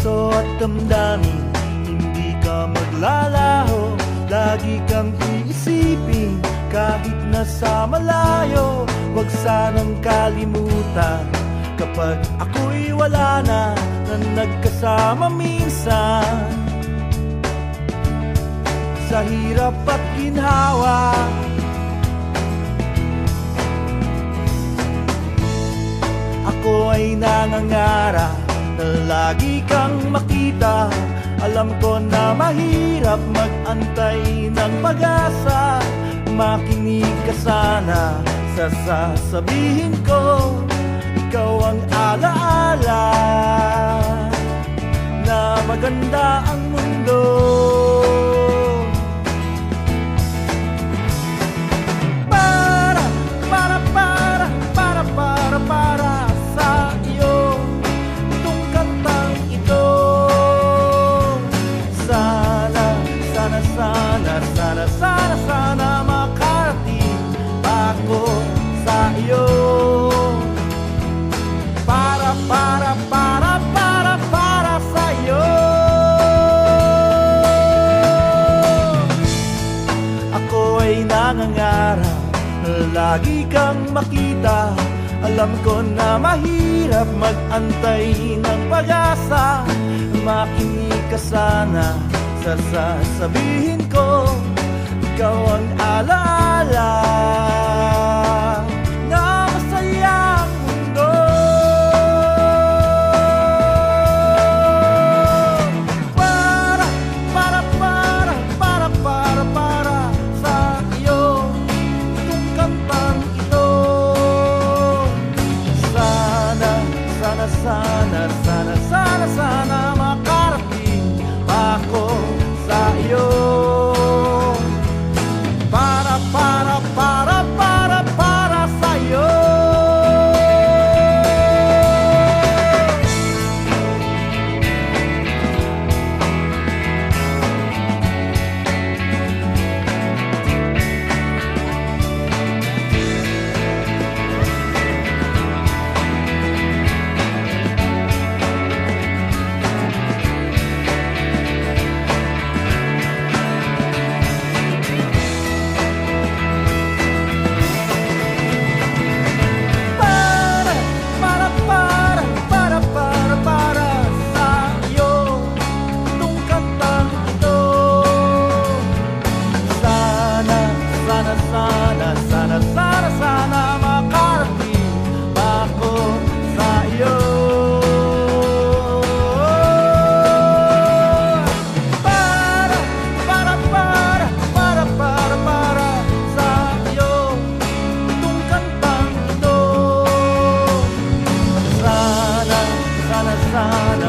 puso at damdamin, hindi ka maglalaho. Lagi kang iisipin kahit nasa malayo. Huwag sanang kalimutan kapag ako'y wala na nagkasama minsan. Sa hirap at ginhawa, ako ay nangangarap na lagi kang makita. Alam ko na mahirap mag-antay ng pag-asa. Makinig ka sana sa sasabihin ko. Ikaw ang alaala na maganda ang mundo. Para sa iyo itong kantang ito. Sana makarating ako sa iyo. Para sa iyo. Ako ay nangangarap na lagi kang makita. Alam ko na mahirap mag-antay ng pag-asa. Makinig ka sana sa sasabihin ko. Ikaw ang alaala na masayang mundo. Para sa iyo itong kantang ito. Sana makarating ako sa iyo. Para sa iyo. Sana makarating ako sa iyo. Para sa iyo itong kantang ito. Sana